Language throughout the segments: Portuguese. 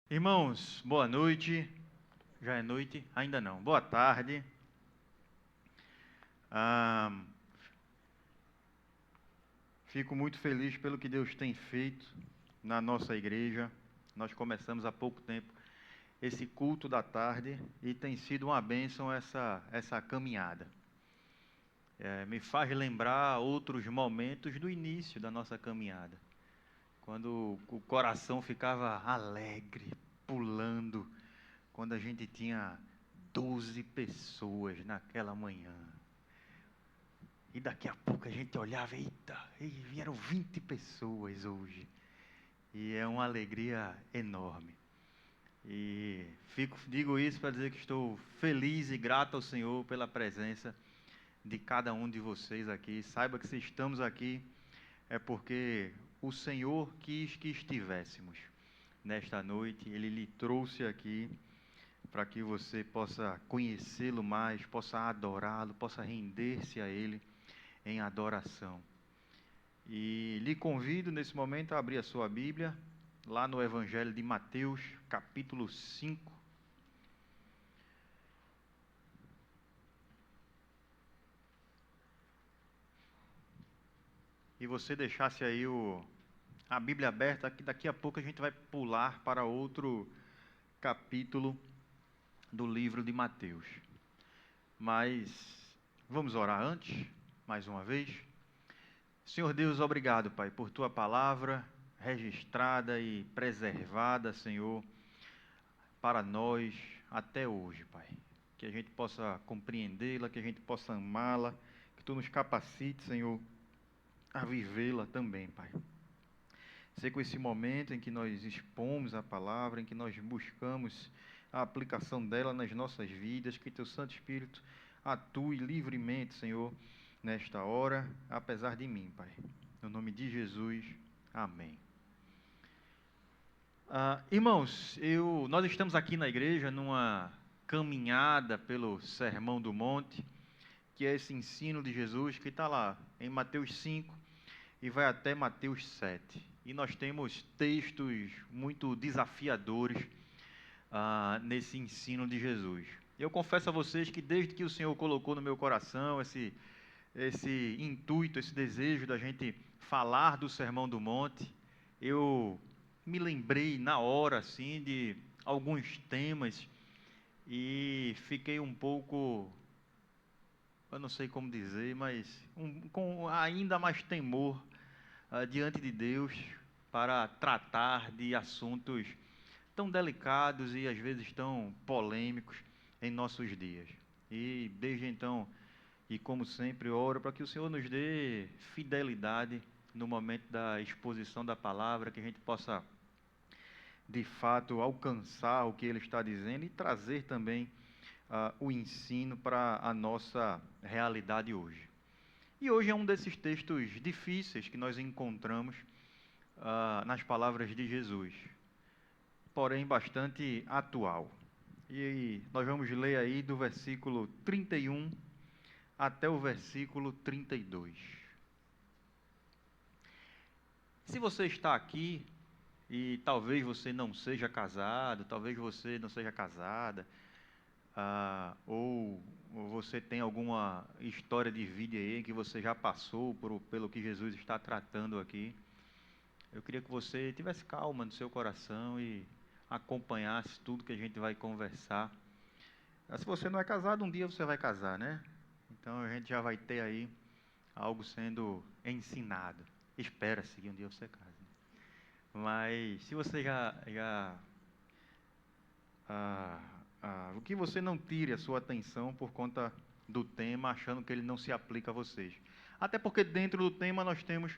Irmãos, boa noite. Já é noite? Ainda não. Boa tarde. Ah, Fico muito feliz pelo que Deus tem feito na nossa igreja. Nós começamos há pouco tempo esse culto da tarde e tem sido uma bênção essa caminhada. Me faz lembrar outros momentos do início da nossa caminhada, quando o coração ficava alegre, pulando, quando a gente tinha 12 pessoas naquela manhã. E daqui a pouco a gente olhava, eita, vieram 20 pessoas hoje. E é uma alegria enorme. Digo isso para dizer que estou feliz e grato ao Senhor pela presença de cada um de vocês aqui. Saiba que se estamos aqui é porque o Senhor quis que estivéssemos nesta noite. Ele lhe trouxe aqui para que você possa conhecê-lo mais, possa adorá-lo, possa render-se a Ele em adoração. E lhe convido nesse momento a abrir a sua Bíblia, lá no Evangelho de Mateus, capítulo 5. E você deixasse aí a Bíblia aberta, que daqui a pouco a gente vai pular para outro capítulo do livro de Mateus. Mas vamos orar antes, mais uma vez. Senhor Deus, obrigado, Pai, por Tua palavra registrada e preservada, Senhor, para nós até hoje, Pai. Que a gente possa compreendê-la, que a gente possa amá-la, que Tu nos capacite, Senhor, a vivê-la também, Pai. Sei com esse momento em que nós expomos a palavra, em que nós buscamos a aplicação dela nas nossas vidas, que Teu Santo Espírito atue livremente, Senhor, nesta hora, apesar de mim, Pai. No nome de Jesus, amém. Irmãos, nós estamos aqui na igreja numa caminhada pelo Sermão do Monte, que é esse ensino de Jesus que está lá em Mateus 5 e vai até Mateus 7. E nós temos textos muito desafiadores nesse ensino de Jesus. Eu confesso a vocês que desde que o Senhor colocou no meu coração esse intuito, esse desejo da gente falar do Sermão do Monte, eu me lembrei na hora assim de alguns temas e fiquei um pouco, eu não sei como dizer, mas com ainda mais temor diante de Deus para tratar de assuntos tão delicados e às vezes tão polêmicos em nossos dias. E desde então, e como sempre, oro para que o Senhor nos dê fidelidade no momento da exposição da palavra, que a gente possa de fato alcançar o que Ele está dizendo e trazer também o ensino para a nossa realidade hoje. E hoje é um desses textos difíceis que nós encontramos nas palavras de Jesus, porém bastante atual. E nós vamos ler aí do versículo 31 até o versículo 32. Se você está aqui e talvez você não seja casado, talvez você não seja casada, ou você tem alguma história de vida aí que você já passou pelo que Jesus está tratando aqui, eu queria que você tivesse calma no seu coração e acompanhasse tudo que a gente vai conversar. Se você não é casado, um dia você vai casar, né? Então a gente já vai ter aí algo sendo ensinado. Espera-se que um dia você case. Mas se você o que você não tire a sua atenção por conta do tema, achando que ele não se aplica a vocês. Até porque dentro do tema nós temos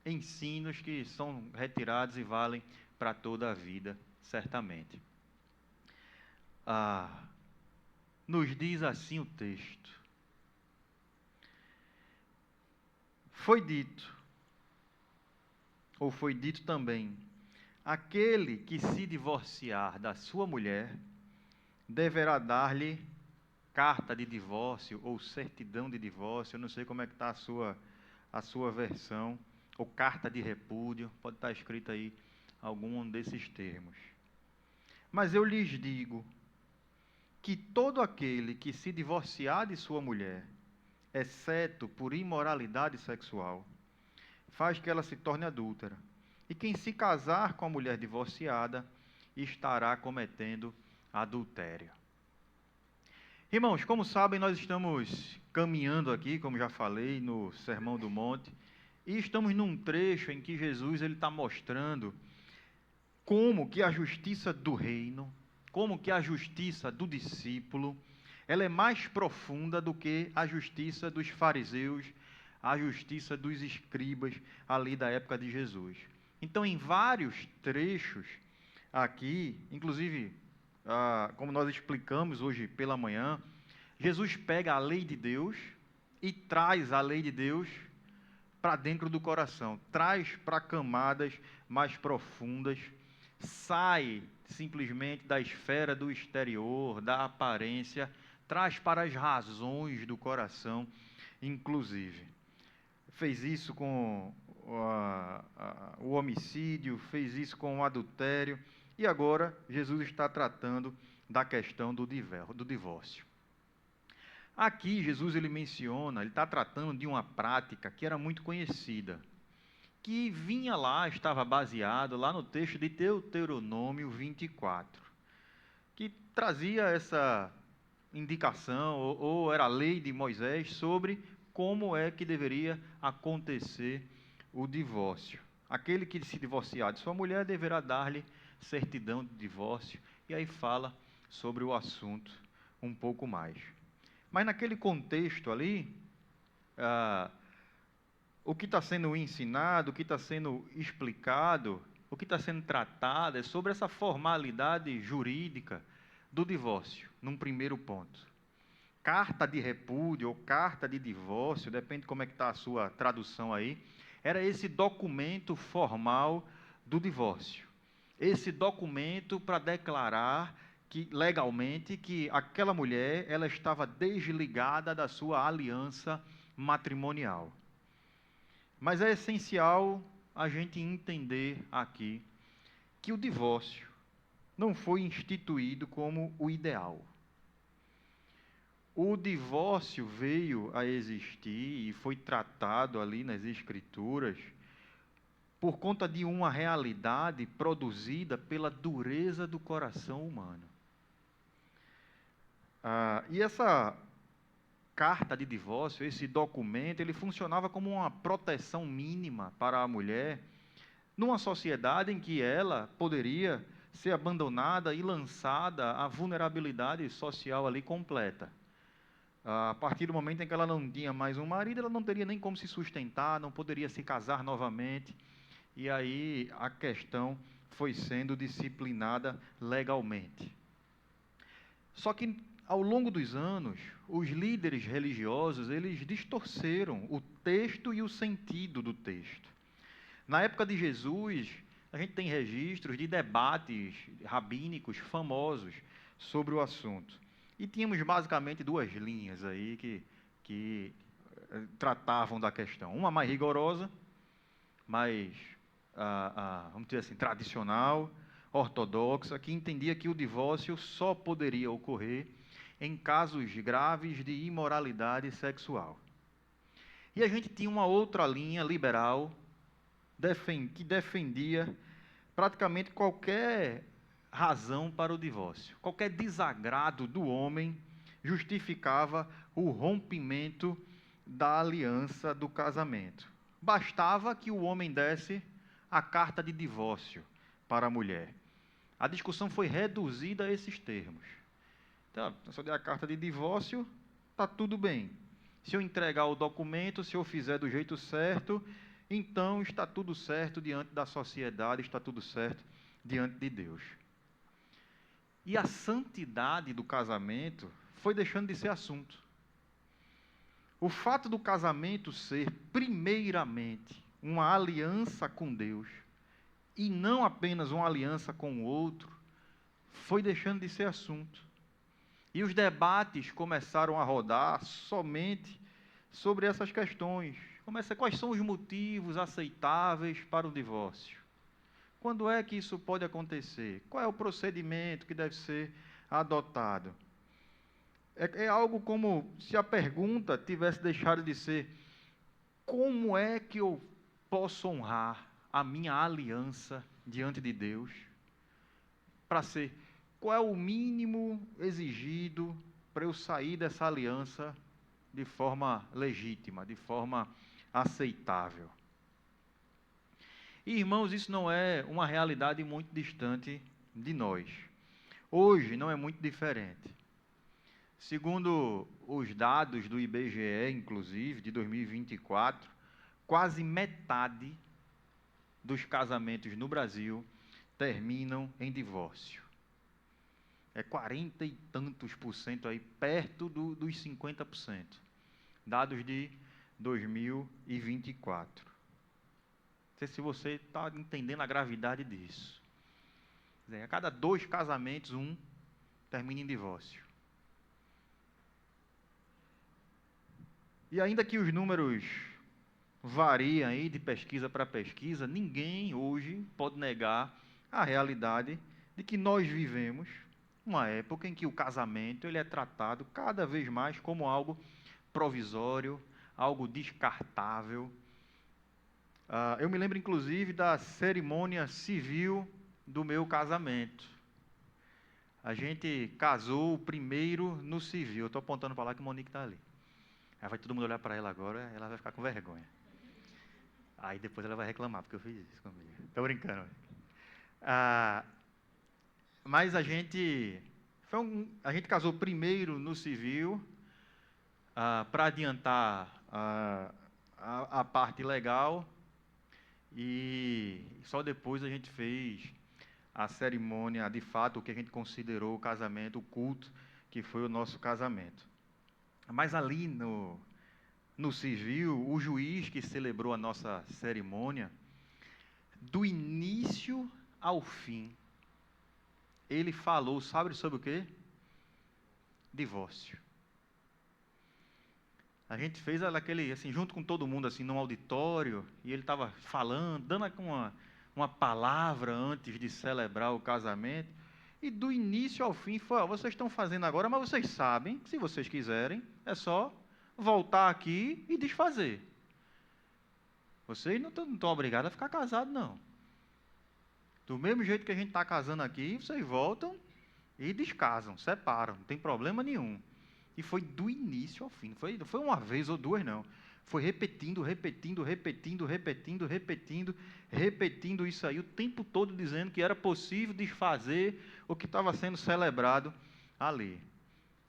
ensinos que são retirados e valem para toda a vida, certamente. Nos diz assim o texto: foi dito, ou foi dito também, aquele que se divorciar da sua mulher deverá dar-lhe carta de divórcio ou certidão de divórcio, eu não sei como é que está a sua versão, ou carta de repúdio, pode estar escrito aí algum desses termos. Mas eu lhes digo que todo aquele que se divorciar de sua mulher, exceto por imoralidade sexual, faz que ela se torne adúltera. E quem se casar com a mulher divorciada estará cometendo adultério. Irmãos, como sabem, nós estamos caminhando aqui, como já falei, no Sermão do Monte, e estamos num trecho em que Jesus está mostrando como que a justiça do reino, como que a justiça do discípulo, ela é mais profunda do que a justiça dos fariseus, a justiça dos escribas ali da época de Jesus. Então, em vários trechos aqui, inclusive, como nós explicamos hoje pela manhã, Jesus pega a lei de Deus e traz a lei de Deus para dentro do coração, traz para camadas mais profundas, sai simplesmente da esfera do exterior, da aparência, traz para as razões do coração, inclusive. Fez isso com o homicídio, fez isso com o adultério, e agora Jesus está tratando da questão do divórcio. Aqui Jesus ele está tratando de uma prática que era muito conhecida, que vinha lá, estava baseado lá no texto de Deuteronômio 24, que trazia essa indicação, ou era a lei de Moisés, sobre como é que deveria acontecer o divórcio. Aquele que se divorciar de sua mulher deverá dar-lhe certidão de divórcio, e aí fala sobre o assunto um pouco mais. Mas naquele contexto ali, o que está sendo ensinado, o que está sendo explicado, o que está sendo tratado é sobre essa formalidade jurídica do divórcio, num primeiro ponto. Carta de repúdio ou carta de divórcio, depende de como é que está a sua tradução aí, era esse documento formal do divórcio. Esse documento para declarar que legalmente que aquela mulher ela estava desligada da sua aliança matrimonial. Mas é essencial a gente entender aqui que o divórcio não foi instituído como o ideal. O divórcio veio a existir e foi tratado ali nas Escrituras por conta de uma realidade produzida pela dureza do coração humano. E essa carta de divórcio, esse documento, ele funcionava como uma proteção mínima para a mulher, numa sociedade em que ela poderia ser abandonada e lançada à vulnerabilidade social ali completa. A partir do momento em que ela não tinha mais um marido, ela não teria nem como se sustentar, não poderia se casar novamente, e aí a questão foi sendo disciplinada legalmente. Só que ao longo dos anos, os líderes religiosos, eles distorceram o texto e o sentido do texto. Na época de Jesus, a gente tem registros de debates rabínicos famosos sobre o assunto. E tínhamos basicamente duas linhas aí que tratavam da questão. Uma mais rigorosa, mais, vamos dizer assim, tradicional, ortodoxa, que entendia que o divórcio só poderia ocorrer em casos graves de imoralidade sexual. E a gente tinha uma outra linha liberal que defendia praticamente qualquer razão para o divórcio. Qualquer desagrado do homem justificava o rompimento da aliança do casamento. Bastava que o homem desse a carta de divórcio para a mulher. A discussão foi reduzida a esses termos. Então, se eu der a carta de divórcio, está tudo bem. Se eu entregar o documento, se eu fizer do jeito certo, então está tudo certo diante da sociedade, está tudo certo diante de Deus. E a santidade do casamento foi deixando de ser assunto. O fato do casamento ser, primeiramente, uma aliança com Deus, e não apenas uma aliança com o outro, foi deixando de ser assunto. E os debates começaram a rodar somente sobre essas questões. Quais são os motivos aceitáveis para o divórcio? Quando é que isso pode acontecer? Qual é o procedimento que deve ser adotado? É algo como se a pergunta tivesse deixado de ser: como é que eu posso honrar a minha aliança diante de Deus? Para ser: qual é o mínimo exigido para eu sair dessa aliança de forma legítima, de forma aceitável? E, irmãos, isso não é uma realidade muito distante de nós. Hoje não é muito diferente. Segundo os dados do IBGE, inclusive, de 2024, quase metade dos casamentos no Brasil terminam em divórcio. É 40 e tantos por cento aí, perto dos 50%. Dados de 2024. Não sei se você está entendendo a gravidade disso. A cada 2 casamentos, 1 termina em divórcio. E ainda que os números variem aí de pesquisa para pesquisa, ninguém hoje pode negar a realidade de que nós vivemos uma época em que o casamento ele é tratado cada vez mais como algo provisório, algo descartável. Eu me lembro, inclusive, da cerimônia civil do meu casamento. A gente casou primeiro no civil. Eu estou apontando para lá que Monique está ali. Aí vai todo mundo olhar para ela agora, ela vai ficar com vergonha. Aí depois ela vai reclamar, porque eu fiz isso comigo. Estou brincando. Mas a gente casou primeiro no civil, para adiantar a parte legal, e só depois a gente fez a cerimônia, de fato, o que a gente considerou o casamento, o culto, que foi o nosso casamento. Mas ali no civil, o juiz que celebrou a nossa cerimônia, do início ao fim, ele falou, sabe sobre o quê? Divórcio. A gente fez aquele, assim, junto com todo mundo, assim, num auditório, e ele estava falando, dando uma palavra antes de celebrar o casamento, e do início ao fim foi: vocês estão fazendo agora, mas vocês sabem que, se vocês quiserem, é só voltar aqui e desfazer. Vocês não estão obrigados a ficar casados, não. Do mesmo jeito que a gente está casando aqui, vocês voltam e descasam, separam, não tem problema nenhum. E foi do início ao fim, não foi uma vez ou duas, não. Foi repetindo isso aí o tempo todo, dizendo que era possível desfazer o que estava sendo celebrado ali.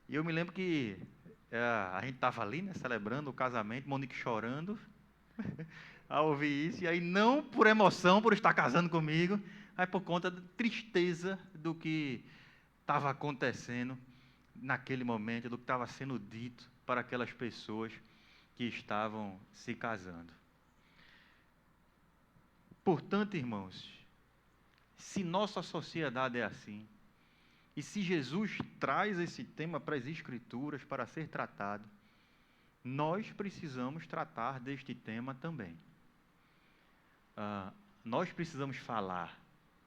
E eu me lembro que a gente estava ali, né, celebrando o casamento, Monique chorando ao ouvir isso, e aí não por emoção, por estar casando comigo, mas por conta da tristeza do que estava acontecendo naquele momento, do que estava sendo dito para aquelas pessoas que estavam se casando. Portanto, irmãos, se nossa sociedade é assim, e se Jesus traz esse tema para as Escrituras para ser tratado, nós precisamos tratar deste tema também. Nós precisamos falar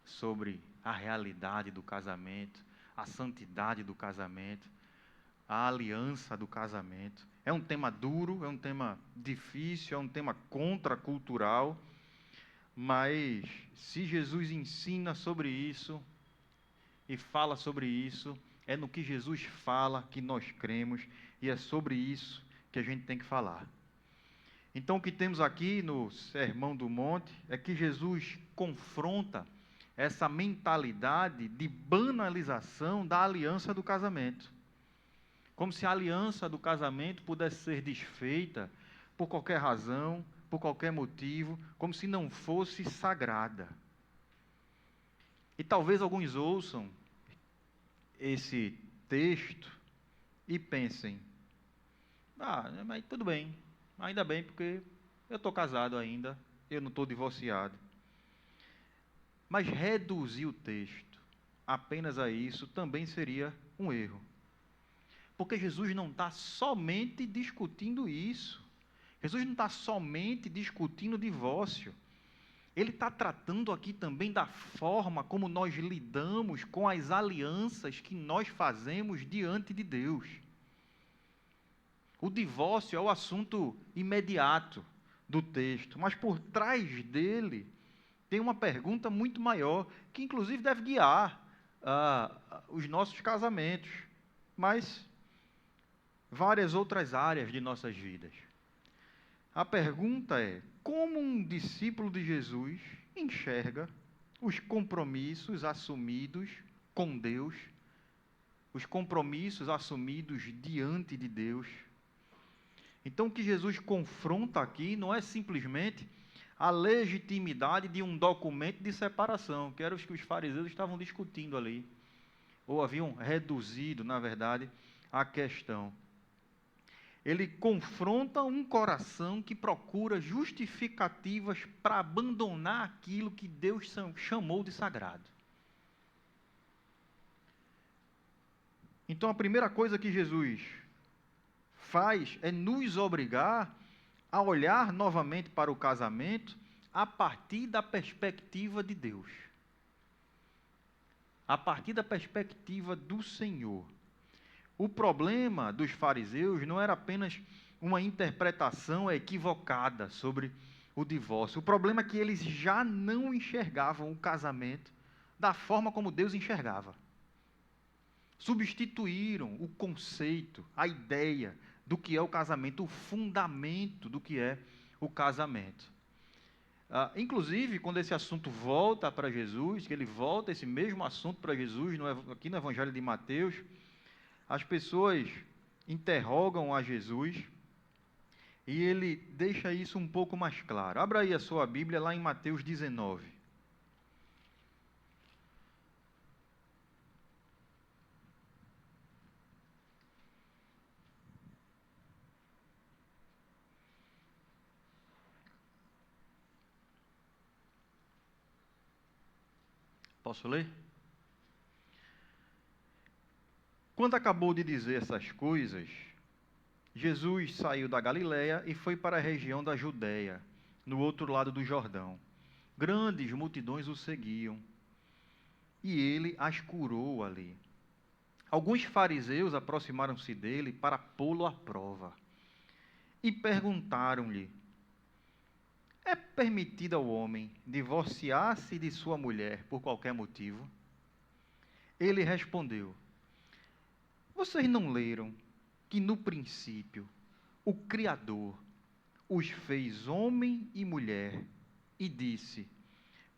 sobre a realidade do casamento, a santidade do casamento, a aliança do casamento. É um tema duro, é um tema difícil, é um tema contracultural, mas se Jesus ensina sobre isso e fala sobre isso, é no que Jesus fala que nós cremos, e é sobre isso que a gente tem que falar. Então, o que temos aqui no Sermão do Monte é que Jesus confronta essa mentalidade de banalização da aliança do casamento. Como se a aliança do casamento pudesse ser desfeita por qualquer razão, por qualquer motivo, como se não fosse sagrada. E talvez alguns ouçam esse texto e pensem: mas tudo bem, ainda bem, porque eu estou casado ainda, eu não estou divorciado. Mas reduzir o texto apenas a isso também seria um erro. Porque Jesus não está somente discutindo isso. Jesus não está somente discutindo o divórcio. Ele está tratando aqui também da forma como nós lidamos com as alianças que nós fazemos diante de Deus. O divórcio é o assunto imediato do texto, mas por trás dele tem uma pergunta muito maior, que inclusive deve guiar os nossos casamentos, mas várias outras áreas de nossas vidas. A pergunta é: como um discípulo de Jesus enxerga os compromissos assumidos com Deus, os compromissos assumidos diante de Deus? Então, o que Jesus confronta aqui não é simplesmente a legitimidade de um documento de separação, que era o que os fariseus estavam discutindo ali, ou haviam reduzido, na verdade, a questão. Ele confronta um coração que procura justificativas para abandonar aquilo que Deus chamou de sagrado. Então, a primeira coisa que Jesus faz é nos obrigar a olhar novamente para o casamento a partir da perspectiva de Deus, a partir da perspectiva do Senhor. O problema dos fariseus não era apenas uma interpretação equivocada sobre o divórcio. O problema é que eles já não enxergavam o casamento da forma como Deus enxergava. Substituíram o conceito, a ideia do que é o casamento, o fundamento do que é o casamento. Inclusive, quando esse assunto volta para Jesus, que ele volta esse mesmo assunto para Jesus, aqui no Evangelho de Mateus, as pessoas interrogam a Jesus e ele deixa isso um pouco mais claro. Abra aí a sua Bíblia lá em Mateus 19. Posso ler? Quando acabou de dizer essas coisas, Jesus saiu da Galiléia e foi para a região da Judéia, no outro lado do Jordão. Grandes multidões o seguiam, e ele as curou ali. Alguns fariseus aproximaram-se dele para pô-lo à prova, e perguntaram-lhe: é permitido ao homem divorciar-se de sua mulher por qualquer motivo? Ele respondeu: vocês não leram que no princípio o Criador os fez homem e mulher e disse: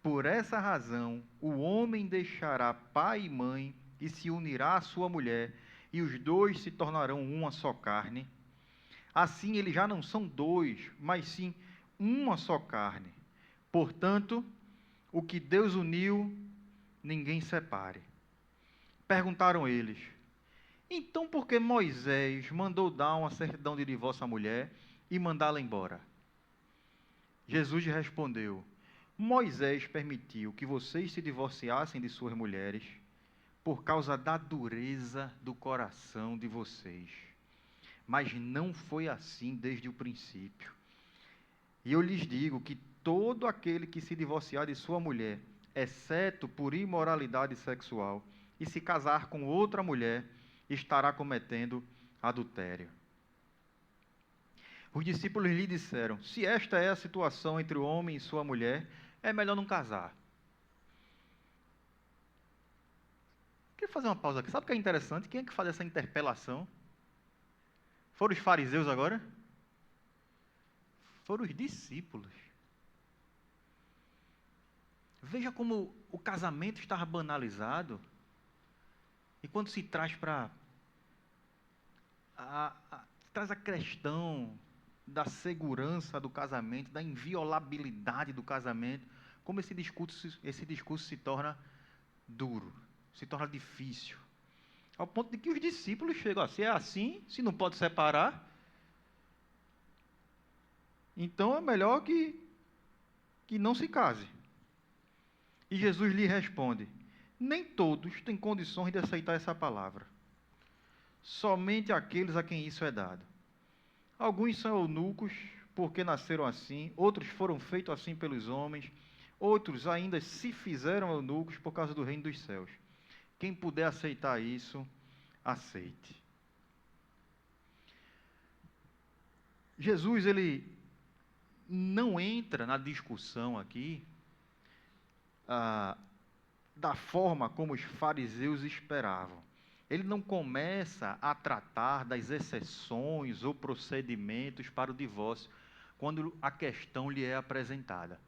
por essa razão o homem deixará pai e mãe e se unirá à sua mulher, e os dois se tornarão uma só carne? Assim eles já não são dois, mas sim uma só carne. Portanto, o que Deus uniu, ninguém separe. Perguntaram eles: então por que Moisés mandou dar uma certidão de divórcio à mulher e mandá-la embora? Jesus respondeu: Moisés permitiu que vocês se divorciassem de suas mulheres por causa da dureza do coração de vocês. Mas não foi assim desde o princípio. E eu lhes digo que todo aquele que se divorciar de sua mulher, exceto por imoralidade sexual, e se casar com outra mulher, estará cometendo adultério. Os discípulos lhe disseram: se esta é a situação entre o homem e sua mulher, é melhor não casar. Queria fazer uma pausa aqui. Sabe o que é interessante? Quem é que faz essa interpelação? Foram os fariseus agora? Foram os discípulos. Veja como o casamento estava banalizado. E quando se traz traz a questão da segurança do casamento, da inviolabilidade do casamento, como esse discurso se torna duro, se torna difícil. Ao ponto de que os discípulos chegam, se é assim, se não pode separar, então é melhor que não se case. E Jesus lhe responde: nem todos têm condições de aceitar essa palavra. Somente aqueles a quem isso é dado. Alguns são eunucos, porque nasceram assim, outros foram feitos assim pelos homens, Outros ainda se fizeram eunucos por causa do reino dos céus. Quem puder aceitar isso, aceite. Jesus, ele não entra na discussão aqui da forma como os fariseus esperavam. Ele não começa a tratar das exceções ou procedimentos para o divórcio, quando a questão lhe é apresentada.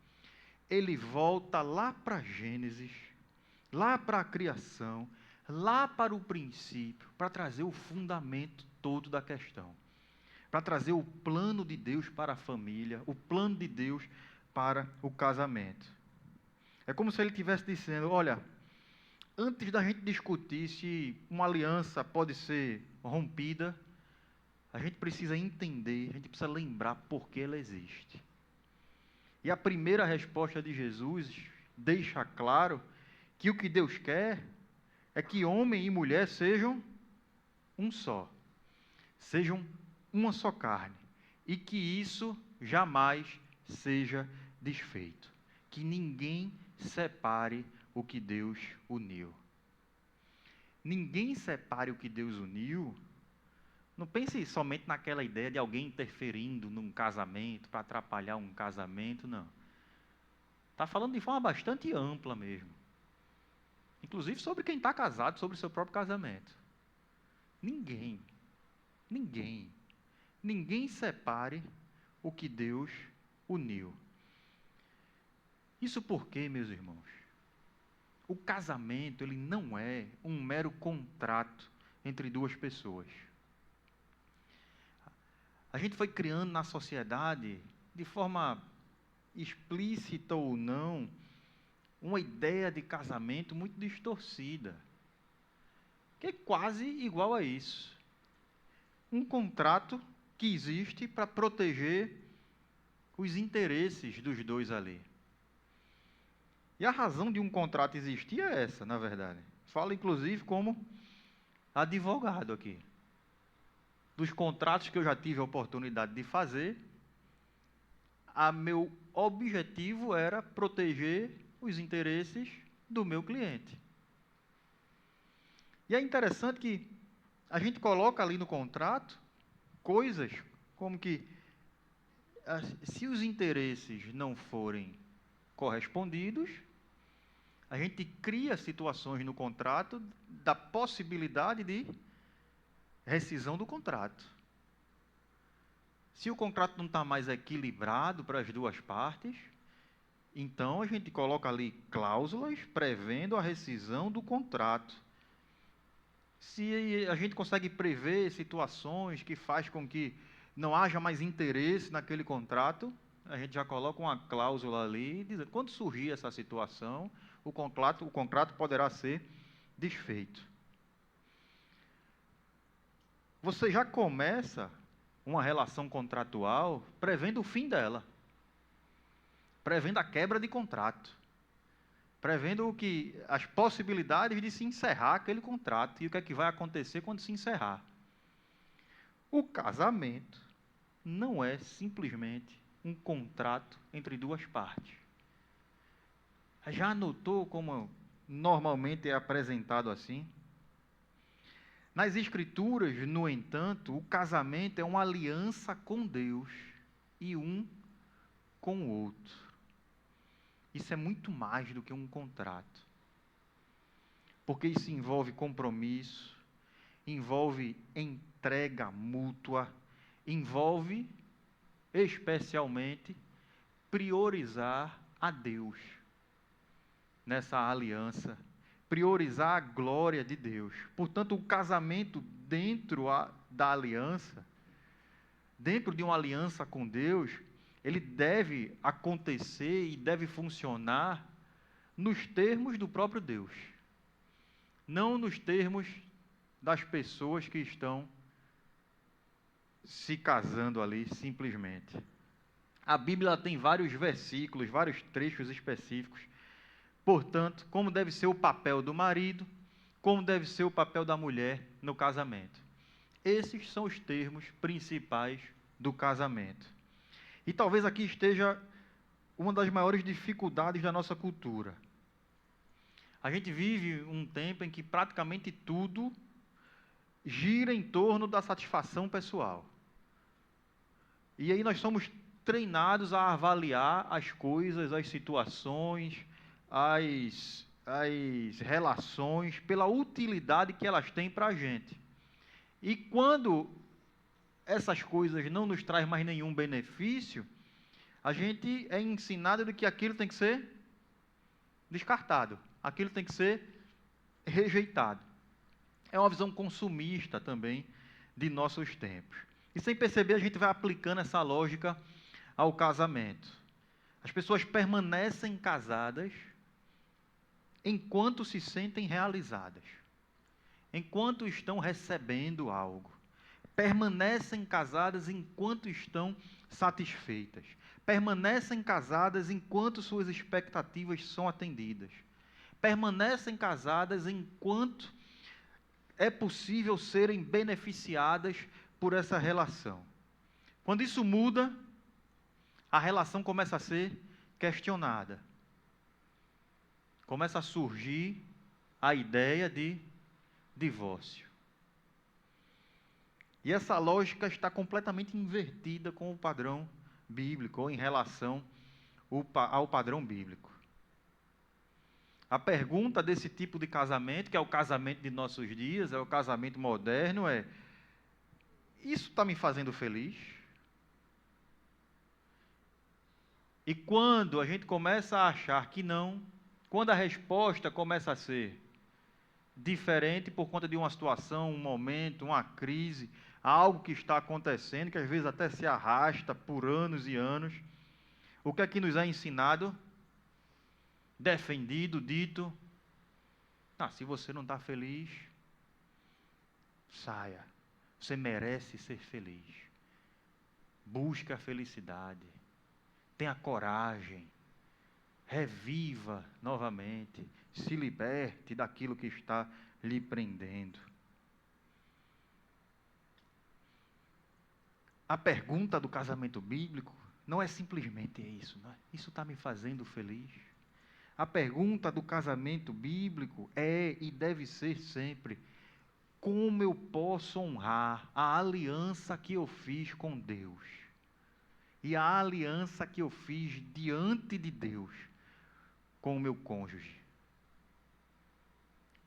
Ele volta lá para Gênesis, lá para a criação, lá para o princípio, para trazer o fundamento todo da questão, para trazer o plano de Deus para a família, o plano de Deus para o casamento. É como se ele estivesse dizendo, olha, antes da gente discutir se uma aliança pode ser rompida, a gente precisa entender, a gente precisa lembrar por que ela existe. E a primeira resposta de Jesus deixa claro que o que Deus quer é que homem e mulher sejam um só, sejam uma só carne, e que isso jamais seja desfeito, que ninguém separe o que Deus uniu. Ninguém separe o que Deus uniu. Não pense somente naquela ideia de alguém interferindo num casamento, para atrapalhar um casamento, não. Está falando de forma bastante ampla mesmo. Inclusive sobre quem está casado, sobre o seu próprio casamento. Ninguém separe o que Deus uniu. Isso porque, meus irmãos, o casamento, ele não é um mero contrato entre duas pessoas. A gente foi criando na sociedade, de forma explícita ou não, uma ideia de casamento muito distorcida, que é quase igual a isso. Um contrato que existe para proteger os interesses dos dois ali. E a razão de um contrato existir é essa, na verdade. Falo, inclusive, como advogado aqui. Dos contratos que eu já tive a oportunidade de fazer, meu objetivo era proteger os interesses do meu cliente. E é interessante que a gente coloca ali no contrato coisas como que, se os interesses não forem correspondidos, a gente cria situações no contrato da possibilidade de rescisão do contrato. Se o contrato não está mais equilibrado para as duas partes, então a gente coloca ali cláusulas prevendo a rescisão do contrato. Se a gente consegue prever situações que faz com que não haja mais interesse naquele contrato, a gente já coloca uma cláusula ali, dizendo, quando surgir essa situação, o contrato poderá ser desfeito. Você já começa uma relação contratual prevendo o fim dela, prevendo a quebra de contrato, prevendo as possibilidades de se encerrar aquele contrato e o que é que vai acontecer quando se encerrar. O casamento não é simplesmente um contrato entre duas partes. Já notou como normalmente é apresentado assim? Nas Escrituras, no entanto, o casamento é uma aliança com Deus e um com o outro. Isso é muito mais do que um contrato. Porque isso envolve compromisso, envolve entrega mútua, envolve, especialmente, priorizar a Deus nessa aliança, priorizar a glória de Deus. Portanto, o casamento dentro da aliança, dentro de uma aliança com Deus, ele deve acontecer e deve funcionar nos termos do próprio Deus, não nos termos das pessoas que estão se casando ali simplesmente. A Bíblia tem vários versículos, vários trechos específicos. Portanto, como deve ser o papel do marido, como deve ser o papel da mulher no casamento. Esses são os termos principais do casamento. E talvez aqui esteja uma das maiores dificuldades da nossa cultura. A gente vive um tempo em que praticamente tudo gira em torno da satisfação pessoal. E aí nós somos treinados a avaliar as coisas, as situações, as relações, pela utilidade que elas têm para a gente. E quando essas coisas não nos trazem mais nenhum benefício, a gente é ensinado de que aquilo tem que ser descartado, aquilo tem que ser rejeitado. É uma visão consumista também de nossos tempos. E sem perceber, a gente vai aplicando essa lógica ao casamento. As pessoas permanecem casadas enquanto se sentem realizadas, enquanto estão recebendo algo. Permanecem casadas enquanto estão satisfeitas. Permanecem casadas enquanto suas expectativas são atendidas. Permanecem casadas enquanto é possível serem beneficiadas por essa relação. Quando isso muda, a relação começa a ser questionada. Começa a surgir a ideia de divórcio. E essa lógica está completamente invertida com o padrão bíblico, ou em relação ao padrão bíblico. A pergunta desse tipo de casamento, que é o casamento de nossos dias, é o casamento moderno, é: isso está me fazendo feliz? E quando a gente começa a achar que não, quando a resposta começa a ser diferente por conta de uma situação, um momento, uma crise, algo que está acontecendo, que às vezes até se arrasta por anos e anos, o que é que nos é ensinado? Defendido, dito: se você não está feliz, saia. Você merece ser feliz. Busque a felicidade. Tenha coragem. Reviva novamente. Se liberte daquilo que está lhe prendendo. A pergunta do casamento bíblico não é simplesmente isso, não é? Isso está me fazendo feliz? A pergunta do casamento bíblico é e deve ser sempre: como eu posso honrar a aliança que eu fiz com Deus? E a aliança que eu fiz diante de Deus com o meu cônjuge?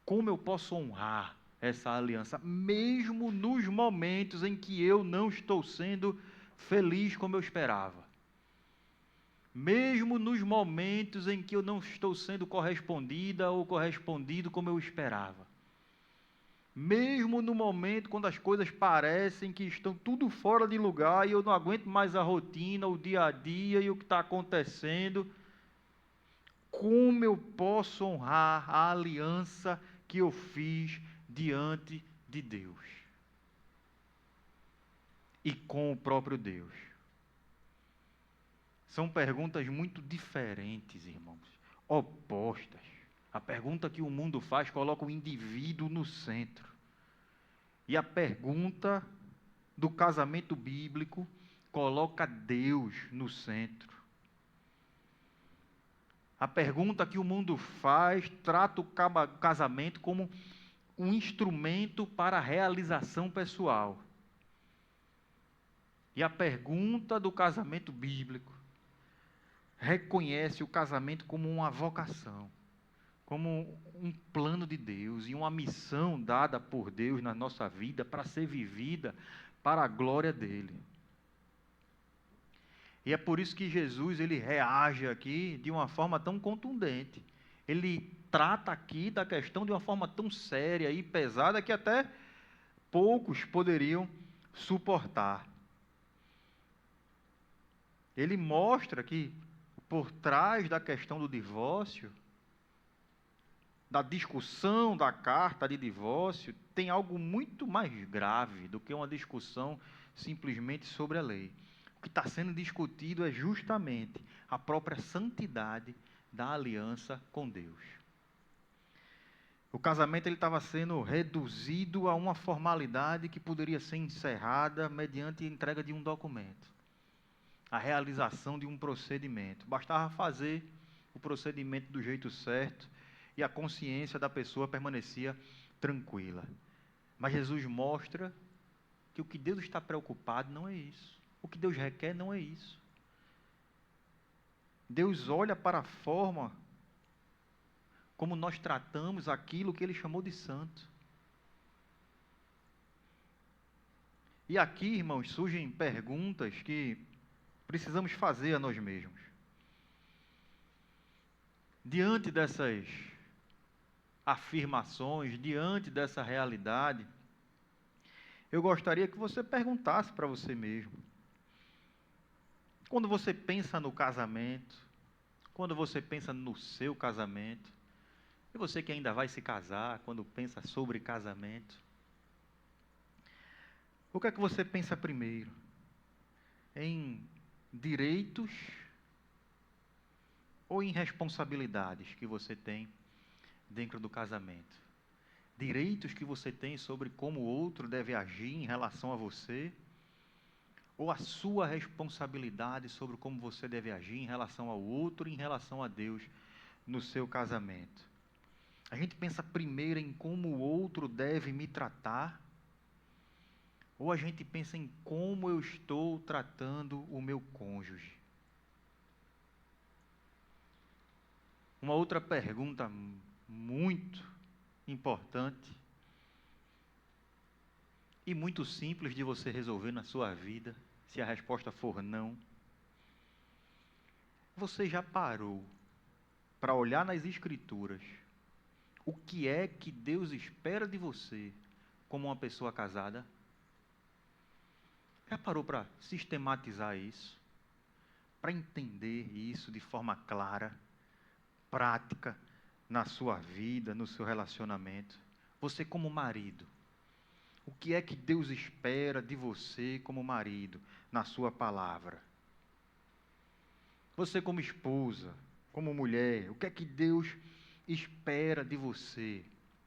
Como eu posso honrar essa aliança, mesmo nos momentos em que eu não estou sendo feliz como eu esperava? Mesmo nos momentos em que eu não estou sendo correspondida ou correspondido como eu esperava. Mesmo no momento quando as coisas parecem que estão tudo fora de lugar e eu não aguento mais a rotina, o dia a dia e o que está acontecendo, como eu posso honrar a aliança que eu fiz diante de Deus e com o próprio Deus? São perguntas muito diferentes, irmãos, opostas. A pergunta que o mundo faz coloca o indivíduo no centro. E a pergunta do casamento bíblico coloca Deus no centro. A pergunta que o mundo faz trata o casamento como um instrumento para a realização pessoal. E a pergunta do casamento bíblico reconhece o casamento como uma vocação, como um plano de Deus e uma missão dada por Deus na nossa vida para ser vivida para a glória dele. E é por isso que Jesus ele reage aqui de uma forma tão contundente. Ele trata aqui da questão de uma forma tão séria e pesada que até poucos poderiam suportar. Ele mostra que por trás da questão do divórcio, da discussão da carta de divórcio, tem algo muito mais grave do que uma discussão simplesmente sobre a lei. O que está sendo discutido é justamente a própria santidade da aliança com Deus. O casamento ele estava sendo reduzido a uma formalidade que poderia ser encerrada mediante a entrega de um documento. a realização de um procedimento. Bastava fazer o procedimento do jeito certo e a consciência da pessoa permanecia tranquila. Mas Jesus mostra que o que Deus está preocupado não é isso. O que Deus requer não é isso. Deus olha para a forma como nós tratamos aquilo que Ele chamou de santo. E aqui, irmãos, surgem perguntas que precisamos fazer a nós mesmos. Diante dessas afirmações, diante dessa realidade, eu gostaria que você perguntasse para você mesmo. Quando você pensa no casamento, quando você pensa no seu casamento, e você que ainda vai se casar, quando pensa sobre casamento, o que é que você pensa primeiro? Em direitos ou em responsabilidades que você tem dentro do casamento? Direitos que você tem sobre como o outro deve agir em relação a você, ou a sua responsabilidade sobre como você deve agir em relação ao outro e em relação a Deus no seu casamento? A gente pensa primeiro em como o outro deve me tratar, ou a gente pensa em como eu estou tratando o meu cônjuge? Uma outra pergunta muito importante e muito simples de você resolver na sua vida, se a resposta for não. Você já parou para olhar nas Escrituras o que é que Deus espera de você como uma pessoa casada? Já parou para sistematizar isso? Para entender isso de forma clara, prática, na sua vida, no seu relacionamento? Você como marido, o que é que Deus espera de você como marido, na sua palavra? Você como esposa, como mulher, o que é que Deus espera de você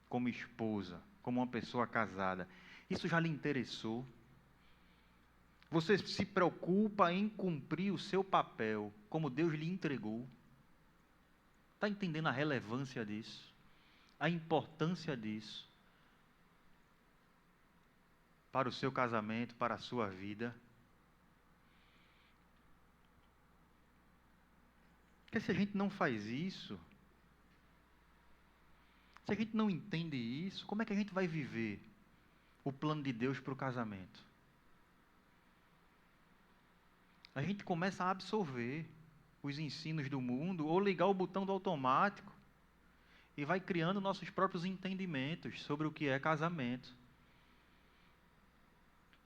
como esposa, como uma pessoa casada? Isso já lhe interessou? Você se preocupa em cumprir o seu papel como Deus lhe entregou? Está entendendo a relevância disso? A importância disso para o seu casamento, para a sua vida? Porque se a gente não faz isso, se a gente não entende isso, como é que a gente vai viver o plano de Deus para o casamento? A gente começa a absorver os ensinos do mundo ou ligar o botão do automático e vai criando nossos próprios entendimentos sobre o que é casamento.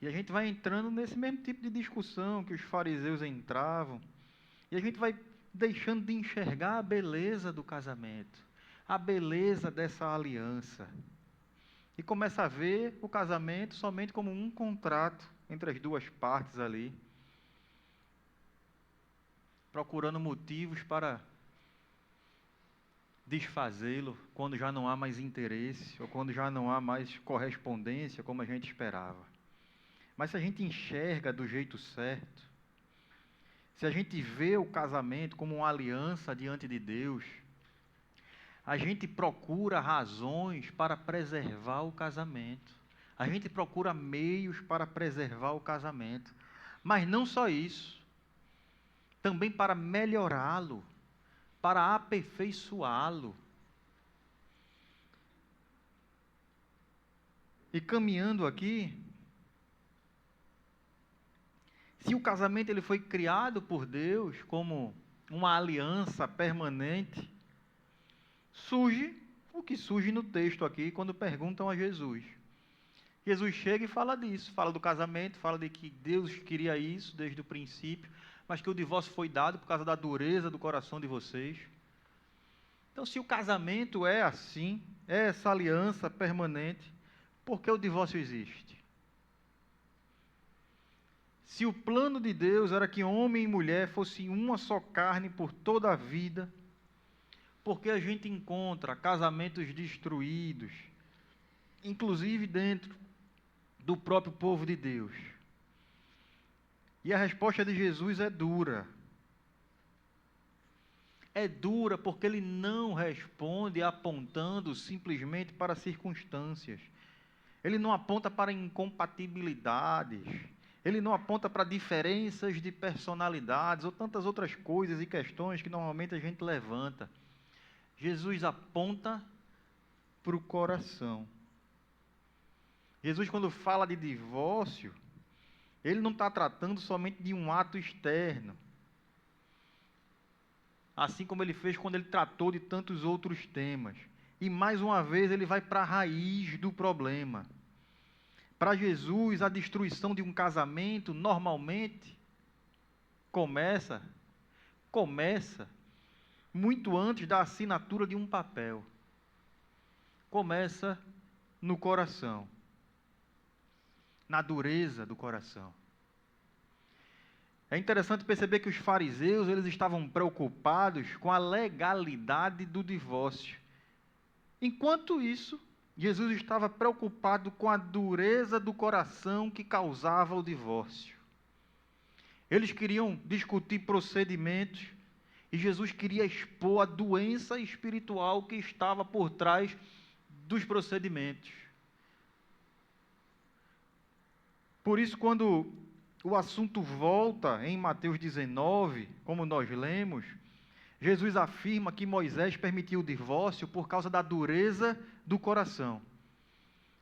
E a gente vai entrando nesse mesmo tipo de discussão que os fariseus entravam, e a gente vai deixando de enxergar a beleza do casamento, a beleza dessa aliança, e começa a ver o casamento somente como um contrato entre as duas partes ali, procurando motivos para desfazê-lo quando já não há mais interesse, ou quando já não há mais correspondência como a gente esperava. Mas se a gente enxerga do jeito certo, se a gente vê o casamento como uma aliança diante de Deus, a gente procura razões para preservar o casamento. A gente procura meios para preservar o casamento. Mas não só isso, também para melhorá-lo, para aperfeiçoá-lo. E caminhando aqui, se o casamento ele foi criado por Deus como uma aliança permanente, surge o que surge no texto aqui quando perguntam a Jesus. Jesus chega e fala disso, fala do casamento, fala de que Deus queria isso desde o princípio, mas que o divórcio foi dado por causa da dureza do coração de vocês. Então, se o casamento é assim, é essa aliança permanente, por que o divórcio existe? Se o plano de Deus era que homem e mulher fossem uma só carne por toda a vida, por que a gente encontra casamentos destruídos, inclusive dentro do próprio povo de Deus? E a resposta de Jesus é dura. É dura porque ele não responde apontando simplesmente para circunstâncias. Ele não aponta para incompatibilidades. Ele não aponta para diferenças de personalidades ou tantas outras coisas e questões que normalmente a gente levanta. Jesus aponta para o coração. Jesus, quando fala de divórcio, ele não está tratando somente de um ato externo, assim como ele fez quando ele tratou de tantos outros temas. E mais uma vez ele vai para a raiz do problema. Para Jesus, a destruição de um casamento normalmente começa muito antes da assinatura de um papel. Começa no coração, na dureza do coração. É interessante perceber que os fariseus, eles estavam preocupados com a legalidade do divórcio. Enquanto isso, Jesus estava preocupado com a dureza do coração que causava o divórcio. Eles queriam discutir procedimentos e Jesus queria expor a doença espiritual que estava por trás dos procedimentos. Por isso, quando o assunto volta em Mateus 19, como nós lemos, Jesus afirma que Moisés permitiu o divórcio por causa da dureza do coração.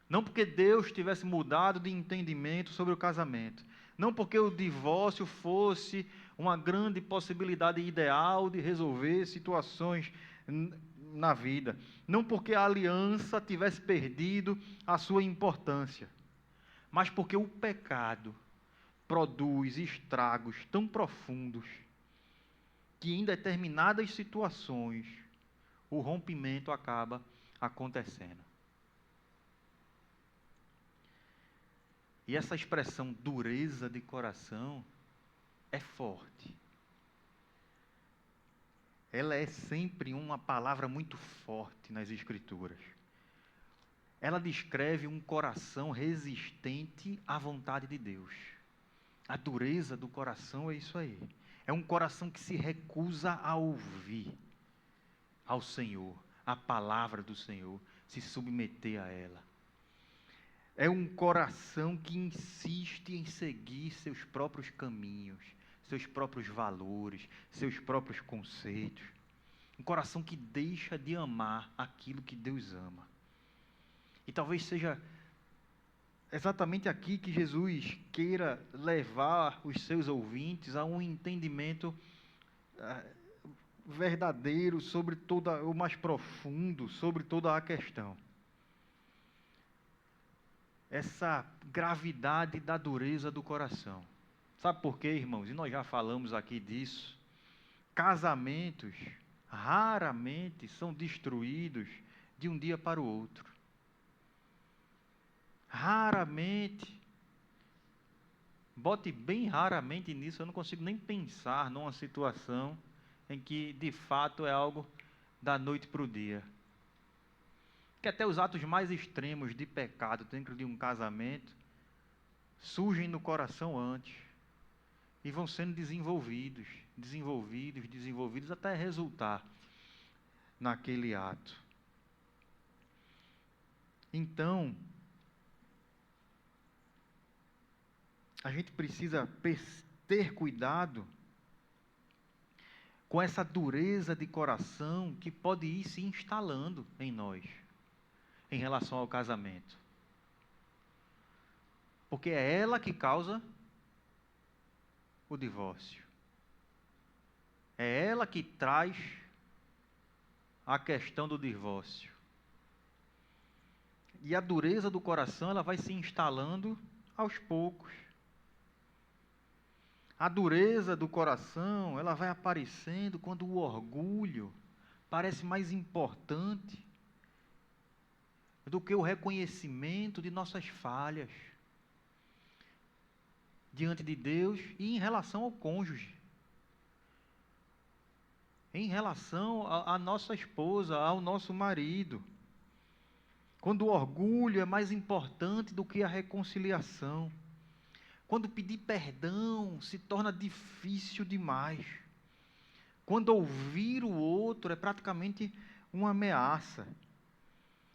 Não porque Deus tivesse mudado de entendimento sobre o casamento. Não porque o divórcio fosse uma grande possibilidade ideal de resolver situações na vida. Não porque a aliança tivesse perdido a sua importância. Mas porque o pecado produz estragos tão profundos que em determinadas situações o rompimento acaba acontecendo. E essa expressão dureza de coração é forte. Ela é sempre uma palavra muito forte nas Escrituras. Ela descreve um coração resistente à vontade de Deus. A dureza do coração é isso aí. É um coração que se recusa a ouvir ao Senhor, a palavra do Senhor, se submeter a ela. É um coração que insiste em seguir seus próprios caminhos, seus próprios valores, seus próprios conceitos. Um coração que deixa de amar aquilo que Deus ama. E talvez seja exatamente aqui que Jesus queira levar os seus ouvintes a um entendimento verdadeiro sobre o mais profundo, sobre toda a questão. Essa gravidade da dureza do coração. Sabe por quê, irmãos? E nós já falamos aqui disso. Casamentos raramente são destruídos de um dia para o outro. Raramente. Bote bem raramente nisso, eu não consigo nem pensar numa situação em que, de fato, é algo da noite para o dia. Que até os atos mais extremos de pecado dentro de um casamento surgem no coração antes e vão sendo desenvolvidos até resultar naquele ato. Então, a gente precisa ter cuidado com essa dureza de coração que pode ir se instalando em nós, em relação ao casamento. Porque é ela que causa o divórcio. É ela que traz a questão do divórcio. E a dureza do coração, ela vai se instalando aos poucos. A dureza do coração, ela vai aparecendo quando o orgulho parece mais importante do que o reconhecimento de nossas falhas diante de Deus e em relação ao cônjuge. Em relação à nossa esposa, ao nosso marido. Quando o orgulho é mais importante do que a reconciliação. Quando pedir perdão se torna difícil demais. Quando ouvir o outro é praticamente uma ameaça.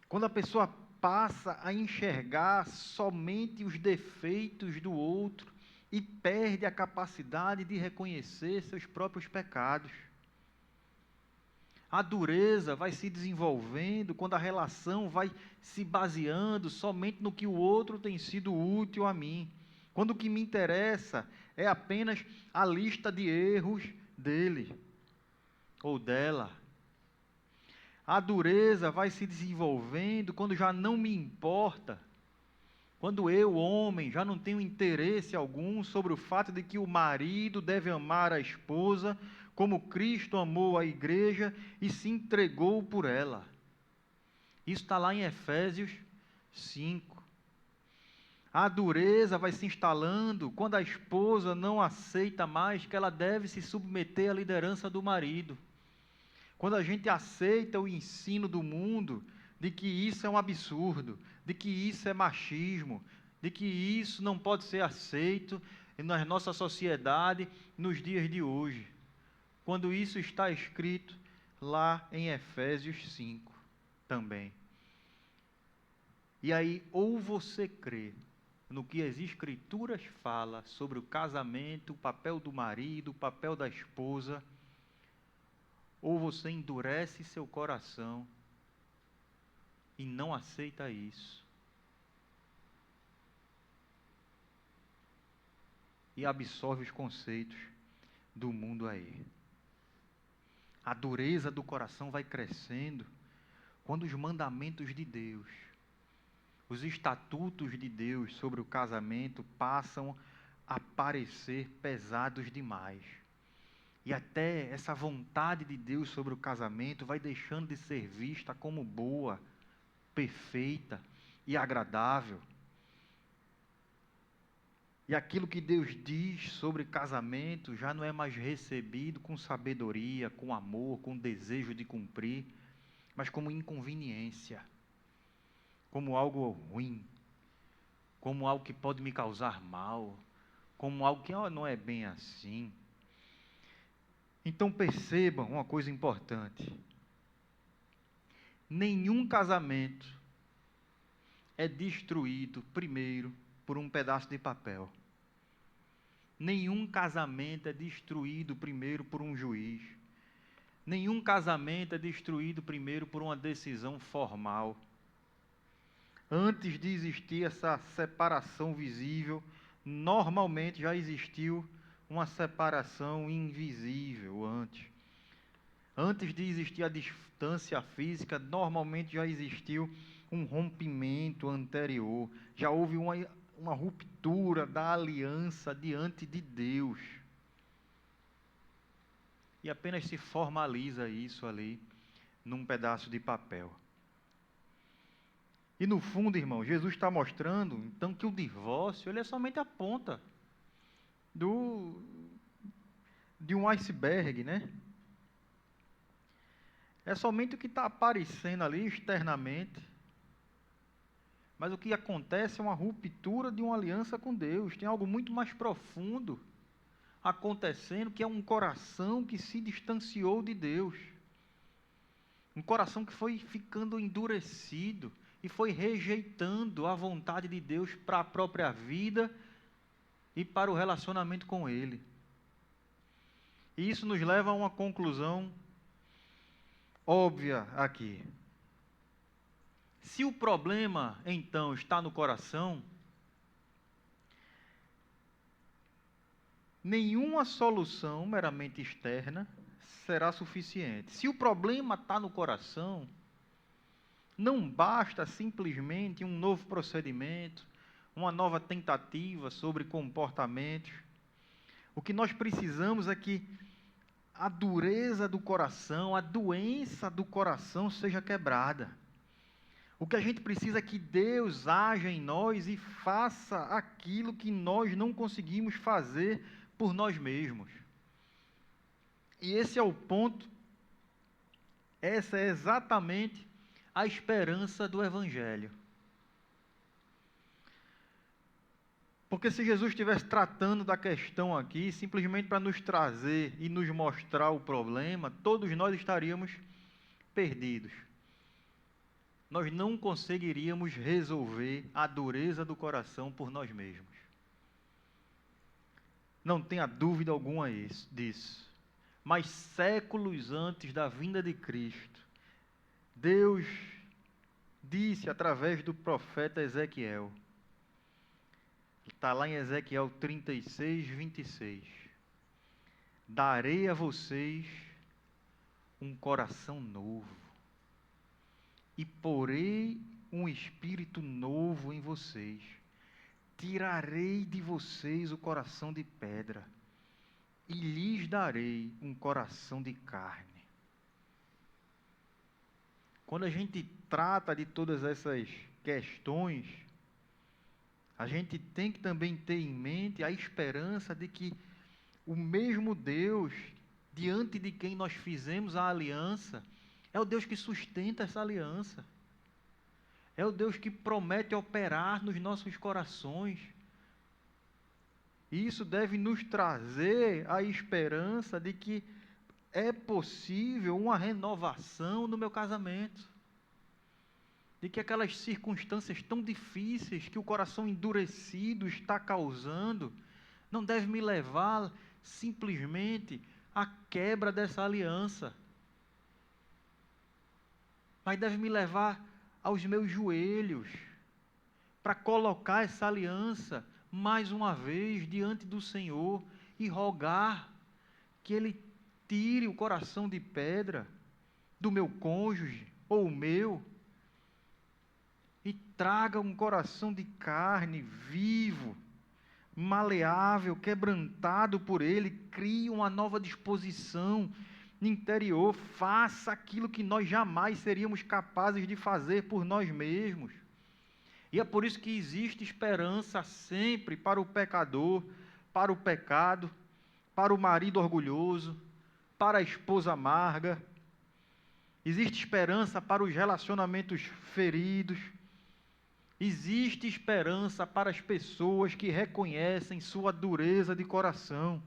Quando a pessoa passa a enxergar somente os defeitos do outro e perde a capacidade de reconhecer seus próprios pecados. A dureza vai se desenvolvendo quando a relação vai se baseando somente no que o outro tem sido útil a mim. Quando o que me interessa é apenas a lista de erros dele ou dela. A dureza vai se desenvolvendo quando já não me importa. Quando eu, homem, já não tenho interesse algum sobre o fato de que o marido deve amar a esposa como Cristo amou a igreja e se entregou por ela. Isso está lá em Efésios 5. A dureza vai se instalando quando a esposa não aceita mais que ela deve se submeter à liderança do marido. Quando a gente aceita o ensino do mundo de que isso é um absurdo, de que isso é machismo, de que isso não pode ser aceito na nossa sociedade nos dias de hoje. Quando isso está escrito lá em Efésios 5 também. E aí, ou você crê no que as Escrituras falam sobre o casamento, o papel do marido, o papel da esposa, ou você endurece seu coração e não aceita isso. E absorve os conceitos do mundo aí. A dureza do coração vai crescendo quando os mandamentos de Deus, os estatutos de Deus sobre o casamento passam a parecer pesados demais. E até essa vontade de Deus sobre o casamento vai deixando de ser vista como boa, perfeita e agradável. E aquilo que Deus diz sobre casamento já não é mais recebido com sabedoria, com amor, com desejo de cumprir, mas como inconveniência, como algo ruim, como algo que pode me causar mal, como algo que não é bem assim. Então percebam uma coisa importante: nenhum casamento é destruído primeiro por um pedaço de papel. Nenhum casamento é destruído primeiro por um juiz. Nenhum casamento é destruído primeiro por uma decisão formal. Antes de existir essa separação visível, normalmente já existiu uma separação invisível antes. Antes de existir a distância física, normalmente já existiu um rompimento anterior. Já houve uma ruptura da aliança diante de Deus. E apenas se formaliza isso ali num pedaço de papel. E no fundo, irmão, Jesus está mostrando, então, que o divórcio ele é somente a ponta de um iceberg, né? É somente o que está aparecendo ali externamente. Mas o que acontece é uma ruptura de uma aliança com Deus. Tem algo muito mais profundo acontecendo, que é um coração que se distanciou de Deus. Um coração que foi ficando endurecido e foi rejeitando a vontade de Deus para a própria vida e para o relacionamento com Ele. E isso nos leva a uma conclusão óbvia aqui. Se o problema, então, está no coração, nenhuma solução meramente externa será suficiente. Se o problema está no coração, não basta simplesmente um novo procedimento, uma nova tentativa sobre comportamentos. O que nós precisamos é que a dureza do coração, a doença do coração seja quebrada. O que a gente precisa é que Deus haja em nós e faça aquilo que nós não conseguimos fazer por nós mesmos. E esse é o ponto, essa é exatamente a esperança do Evangelho. Porque se Jesus estivesse tratando da questão aqui, simplesmente para nos trazer e nos mostrar o problema, todos nós estaríamos perdidos. Nós não conseguiríamos resolver a dureza do coração por nós mesmos. Não tenha dúvida alguma disso. Mas séculos antes da vinda de Cristo, Deus disse através do profeta Ezequiel, está lá em Ezequiel 36, 26, darei a vocês um coração novo e porei um espírito novo em vocês. Tirarei de vocês o coração de pedra e lhes darei um coração de carne. Quando a gente trata de todas essas questões, a gente tem que também ter em mente a esperança de que o mesmo Deus, diante de quem nós fizemos a aliança, é o Deus que sustenta essa aliança. É o Deus que promete operar nos nossos corações. E isso deve nos trazer a esperança de que é possível uma renovação no meu casamento. De que aquelas circunstâncias tão difíceis que o coração endurecido está causando, não deve me levar simplesmente à quebra dessa aliança. Mas deve me levar aos meus joelhos, para colocar essa aliança mais uma vez diante do Senhor e rogar que Ele tire o coração de pedra do meu cônjuge ou o meu e traga um coração de carne vivo, maleável, quebrantado por Ele, crie uma nova disposição interior, faça aquilo que nós jamais seríamos capazes de fazer por nós mesmos. E é por isso que existe esperança sempre para o pecador, para o pecado, para o marido orgulhoso, para a esposa amarga. Existe esperança para os relacionamentos feridos. Existe esperança para as pessoas que reconhecem sua dureza de coração.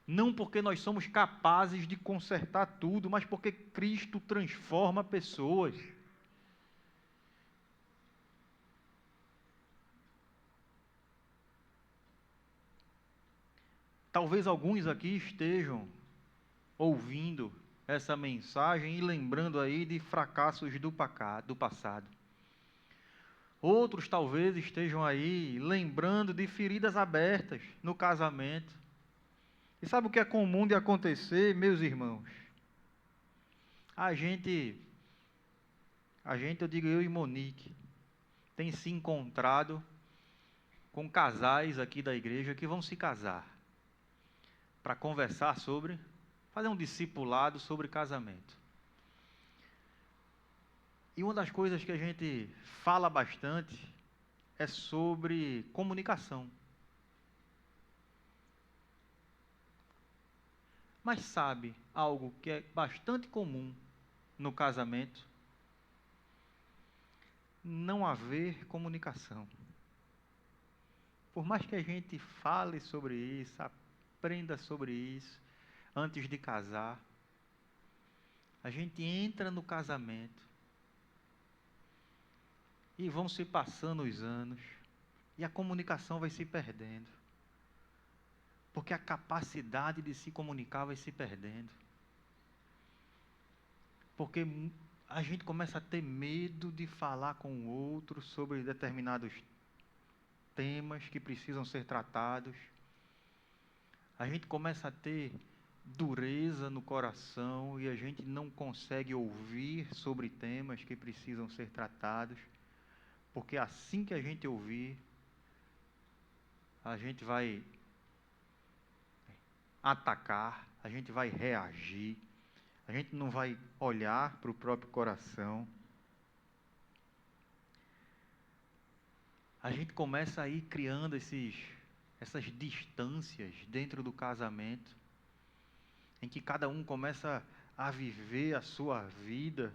Não porque nós somos capazes de consertar tudo, mas porque Cristo transforma pessoas. Talvez alguns aqui estejam ouvindo essa mensagem e lembrando aí de fracassos do passado. Outros talvez estejam aí lembrando de feridas abertas no casamento. E sabe o que é comum de acontecer, meus irmãos? A gente, eu digo eu e Monique, tem se encontrado com casais aqui da igreja que vão se casar, para conversar sobre, fazer um discipulado sobre casamento. E uma das coisas que a gente fala bastante é sobre comunicação. Mas sabe algo que é bastante comum no casamento? Não haver comunicação. Por mais que a gente fale sobre isso, aprenda sobre isso, antes de casar, a gente entra no casamento e vão se passando os anos e a comunicação vai se perdendo. Porque a capacidade de se comunicar vai se perdendo. Porque a gente começa a ter medo de falar com o outro sobre determinados temas que precisam ser tratados. A gente começa a ter dureza no coração e a gente não consegue ouvir sobre temas que precisam ser tratados. Porque assim que a gente ouvir, a gente vai atacar, a gente vai reagir, a gente não vai olhar para o próprio coração. A gente começa a ir criando essas distâncias dentro do casamento, em que cada um começa a viver a sua vida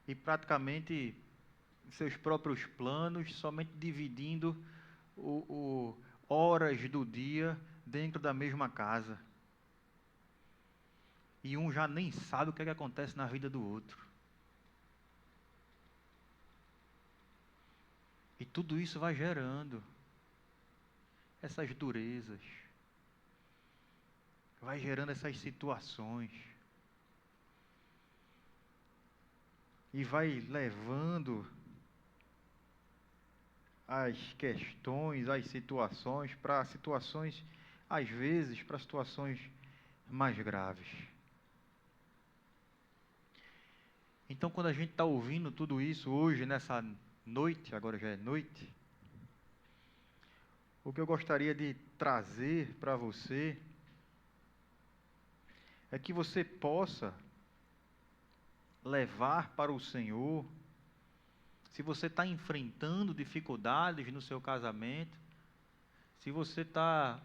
e praticamente seus próprios planos, somente dividindo horas do dia dentro da mesma casa. E um já nem sabe o que é que acontece na vida do outro. E tudo isso vai gerando essas durezas, vai gerando essas situações, e vai levando as questões, as situações, para situações, às vezes, para situações mais graves. Então, quando a gente está ouvindo tudo isso hoje, nessa noite, agora já é noite, o que eu gostaria de trazer para você é que você possa levar para o Senhor, se você está enfrentando dificuldades no seu casamento, se você está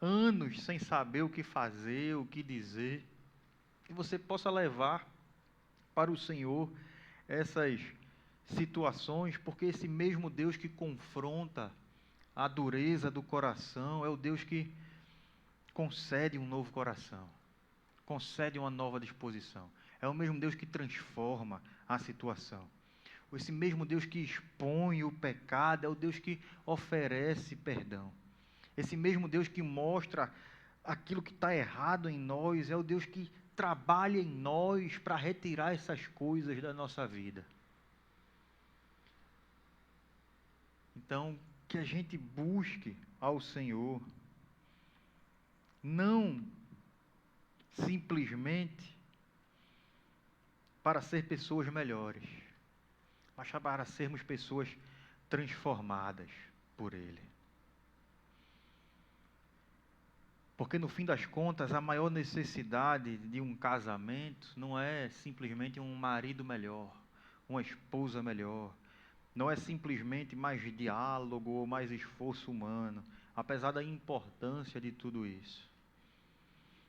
anos sem saber o que fazer, o que dizer, que você possa levar para o Senhor essas situações, porque esse mesmo Deus que confronta a dureza do coração é o Deus que concede um novo coração, concede uma nova disposição. É o mesmo Deus que transforma a situação. Esse mesmo Deus que expõe o pecado é o Deus que oferece perdão. Esse mesmo Deus que mostra aquilo que está errado em nós é o Deus que trabalha em nós para retirar essas coisas da nossa vida. Então, que a gente busque ao Senhor, não simplesmente para ser pessoas melhores, mas para sermos pessoas transformadas por Ele. Porque no fim das contas, a maior necessidade de um casamento não é simplesmente um marido melhor, uma esposa melhor, não é simplesmente mais diálogo ou mais esforço humano, apesar da importância de tudo isso.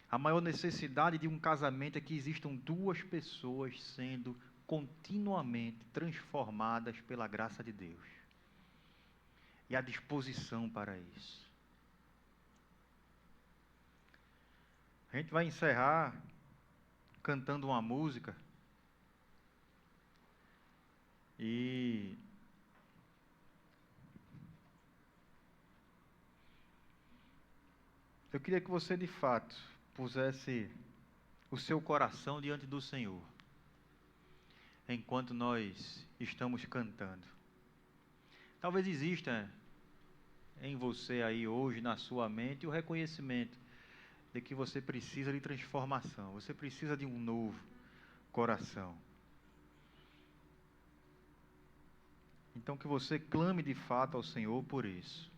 A maior necessidade de um casamento é que existam duas pessoas sendo continuamente transformadas pela graça de Deus. E a disposição para isso. A gente vai encerrar cantando uma música. E eu queria que você de fato pusesse o seu coração diante do Senhor, enquanto nós estamos cantando. Talvez exista em você aí hoje, na sua mente, o reconhecimento de que você precisa de transformação, você precisa de um novo coração. Então que você clame de fato ao Senhor por isso.